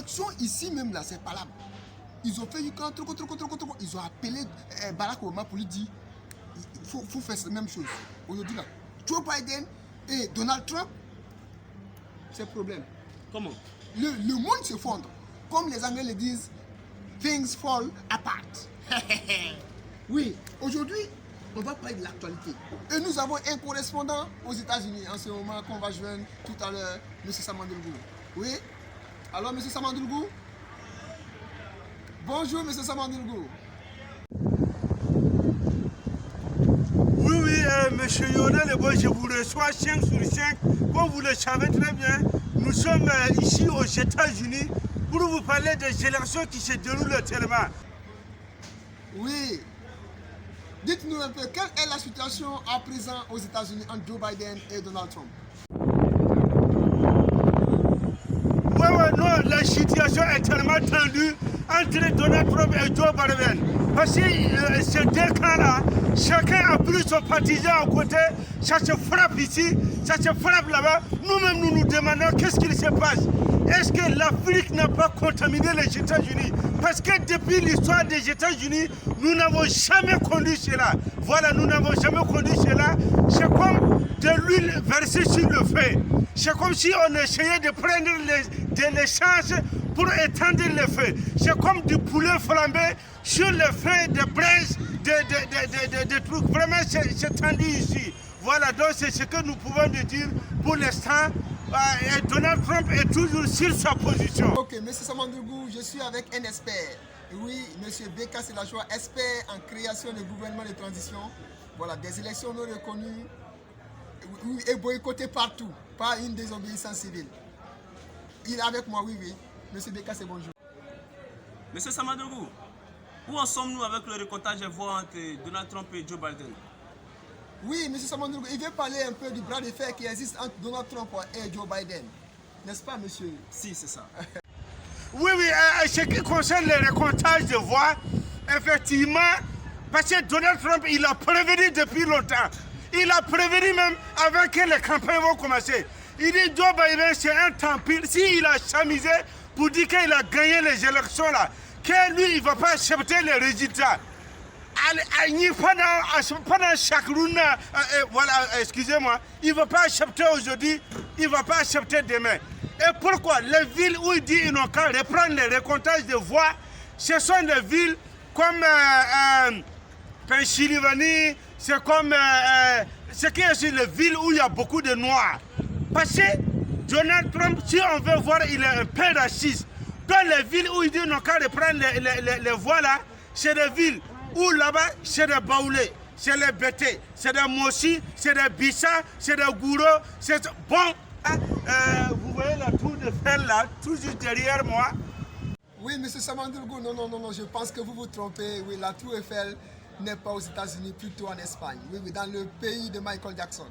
l'action ici même là, c'est palable. Ils ont fait du camp, ils ont appelé Barack Obama pour lui dire il faut faire la même chose. Aujourd'hui là, Joe Biden et Donald Trump, c'est le problème. Comment? Le monde s'effondre. Comme les Anglais le disent, things fall apart. Oui, aujourd'hui, on va parler de l'actualité. Et nous avons un correspondant aux États-Unis en ce moment qu'on va joindre tout à l'heure, M. Samandrougou. Oui? Alors, M. Samandrougou? Bonjour, M. Samandrougou. Oui, monsieur Yonel, je vous reçois 5 sur 5. Comme vous le savez très bien, nous sommes ici aux États-Unis pour vous parler des élections qui se déroulent actuellement. Oui. Dites-nous un peu, quelle est la situation à présent aux États-Unis entre Joe Biden et Donald Trump? Non, la situation est tellement tendue entre Donald Trump et Joe Biden. Parce que ces deux camps-là, chacun a pris son partisan à côté, ça se frappe ici, ça se frappe là-bas. Nous-mêmes, nous nous demandons qu'est-ce qu'il se passe. Est-ce que l'Afrique n'a pas contaminé les États-Unis? Parce que depuis l'histoire des États-Unis, nous n'avons jamais connu cela. Voilà, nous n'avons jamais connu cela. C'est comme de l'huile versée sur le feu. C'est comme si on essayait de prendre de l'essence pour éteindre le feu. C'est comme du poulet flambé sur le feu de braise, de trucs. Vraiment, c'est tendu ici. Voilà, donc c'est ce que nous pouvons dire pour l'instant. Donald Trump est toujours sur sa position. Ok, M. Samandrougou, je suis avec un expert. Oui, M. Beka Selachoua, expert en création de gouvernement de transition. Voilà, des élections non reconnues et boycottées partout par une désobéissance civile. Il est avec moi, oui. M. Beka, c'est bonjour. M. Samandrougou, où en sommes-nous avec le recomptage des voix entre Donald Trump et Joe Biden? Oui, M. Samandrougou, il veut parler un peu du bras de fer qui existe entre Donald Trump et Joe Biden. N'est-ce pas, monsieur? Si, c'est ça. Oui, ce qui concerne le recomptage de voix, effectivement, parce que Donald Trump, il a prévenu depuis longtemps. Il a prévenu même avant que les campagnes vont commencer. Il dit Joe Biden, c'est un temps pire. S'il a chamisé pour dire qu'il a gagné les élections là, que lui, il ne va pas accepter les résultats. Pendant chaque round, voilà, excusez-moi, il ne va pas accepter aujourd'hui, il ne va pas accepter demain. Et pourquoi? Les villes où il dit qu'ils n'ont qu'à reprendre les recomptages de voix, ce sont des villes comme Pennsylvanie, c'est comme les villes où il y a beaucoup de Noirs. Parce que Donald Trump, si on veut voir, il est un peu raciste. Dans les villes où il dit qu'ils n'ont qu'à reprendre les voix là, c'est des villes où là-bas, c'est des Baoulés, c'est des Bété, c'est des Mossi, c'est des Bissa, c'est des Gouro, c'est... Bon, vous voyez la tour de fer là, tout juste derrière moi. Oui, M. Samandrougou, non, je pense que vous vous trompez. Oui, la tour Eiffel n'est pas aux États-Unis, plutôt en Espagne. Oui, dans le pays de Michael Jackson.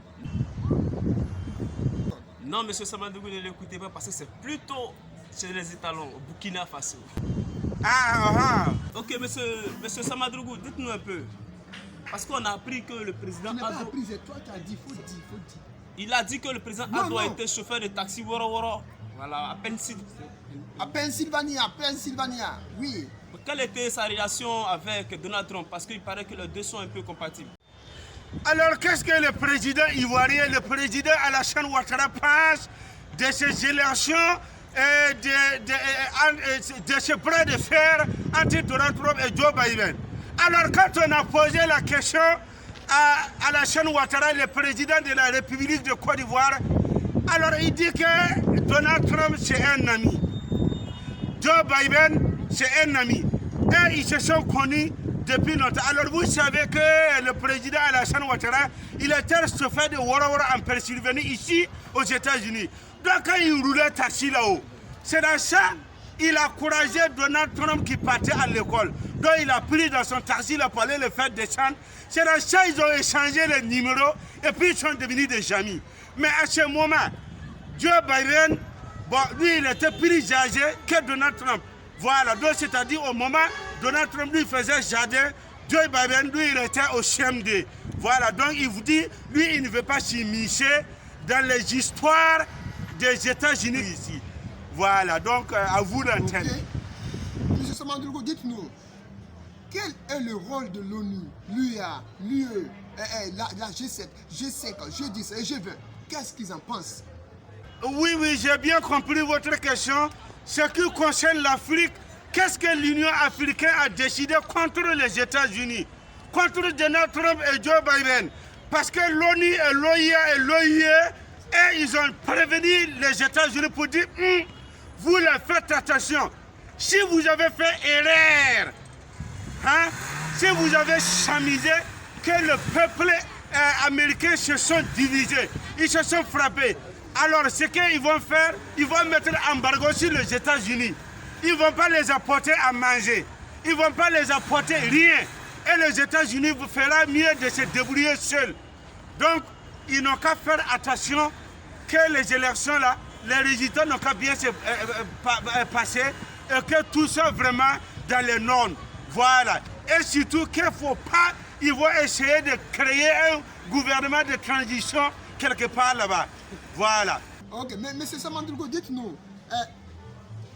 Non, M. Samandrougou, ne l'écoutez pas parce que c'est plutôt chez les étalons, au Burkina Faso. Ok, monsieur Samandrougou, dites-nous un peu. Parce qu'on a appris que le président Ado... appris, c'est toi qui as dit, faut dire. Il a dit que le président Ado était chauffeur de taxi Woro. Voilà, à Pennsylvania, oui. Quelle était sa relation avec Donald Trump? Parce qu'il paraît que les deux sont un peu compatibles. Alors, qu'est-ce que le président ivoirien, le président Alassane Ouattara pense de ces élections de ce bras de fer entre Donald Trump et Joe Biden? Alors, quand on a posé la question à Alassane Ouattara, le président de la République de Côte d'Ivoire, alors il dit que Donald Trump c'est un ami, Joe Biden c'est un ami, et ils se sont connus depuis longtemps. Alors vous savez que le président Alassane Ouattara, il était chauffeur de Woro en Pennsylvanie, ici aux États-Unis. Donc quand il roulait taxi là-haut, c'est dans ça il a encouragé Donald Trump qui partait à l'école. Donc il a pris dans son taxi là pour aller le faire descendre. C'est dans ça ils ont échangé les numéros et puis ils sont devenus des amis. Mais à ce moment, Joe Biden, bon, lui il était plus âgé que Donald Trump. Voilà, donc c'est-à-dire au moment Donald Trump lui faisait jardin, Joe Biden lui il était au CMD. Voilà, donc il vous dit, lui il ne veut pas s'immiscer dans les histoires des États-Unis ici. Voilà, donc à vous l'antenne. Okay. Monsieur Samandougo, dites-nous, quel est le rôle de l'ONU, l'UA, l'UE, la G7, G5, G10 et G20? Qu'est-ce qu'ils en pensent? Oui, j'ai bien compris votre question. Ce qui concerne l'Afrique, qu'est-ce que l'Union africaine a décidé contre les États-Unis, contre Donald Trump et Joe Biden? Parce que l'ONU et l'OIA et l'OIE, ils ont prévenu les États-Unis pour dire vous les faites attention. Si vous avez fait erreur, hein, si vous avez chamisé, que le peuple américain se sont divisés, ils se sont frappés. Alors ce qu'ils vont faire, ils vont mettre embargo sur les États-Unis. Ils ne vont pas les apporter à manger. Ils ne vont pas les apporter rien. Et les États-Unis vous feront mieux de se débrouiller seuls. Donc, ils n'ont qu'à faire attention que les élections là, les résultats n'ont qu'à bien se passer et que tout ça vraiment dans les normes. Voilà. Et surtout qu'il ne faut pas, ils vont essayer de créer un gouvernement de transition quelque part là-bas. Voilà. Ok, mais M. Samandougo, dites-nous,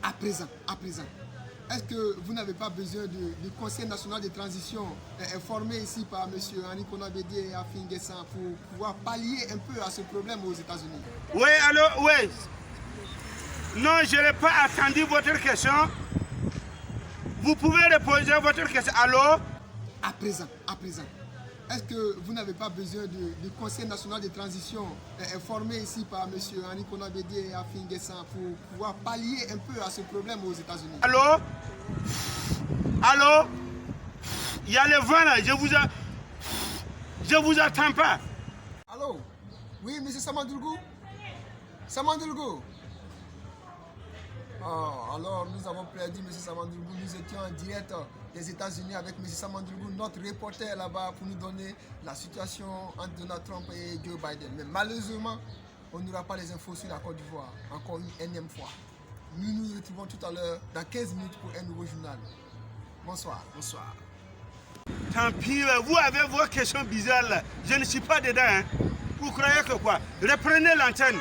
à présent, est-ce que vous n'avez pas besoin du Conseil national de transition formé ici par M. Henri Konan Bédié et Afin Guessan pour pouvoir pallier un peu à ce problème aux États-Unis? Oui, alors, oui. Non, je n'ai pas attendu votre question. Vous pouvez reposer votre question. Allô? À présent, est-ce que vous n'avez pas besoin du Conseil national de transition formé ici par M. Henri Konan Bédié et Afin Guessan pour pouvoir pallier un peu à ce problème aux États-Unis? Allô? Allô? Il y a le vent là, je vous attends pas. Allô? Oui, M. Samandougo? Samandougo? Oh, alors nous avons perdu M. Samandougo. Nous étions en direct des États-Unis avec M. Samandougo, notre reporter là-bas, pour nous donner la situation entre Donald Trump et Joe Biden. Mais malheureusement, on n'aura pas les infos sur la Côte d'Ivoire, encore une énième fois. Nous nous retrouvons tout à l'heure, dans 15 minutes, pour un nouveau journal. Bonsoir. Bonsoir. Tant pis, vous avez vos questions bizarres là. Je ne suis pas dedans. Hein. Vous croyez que quoi? Reprenez l'antenne.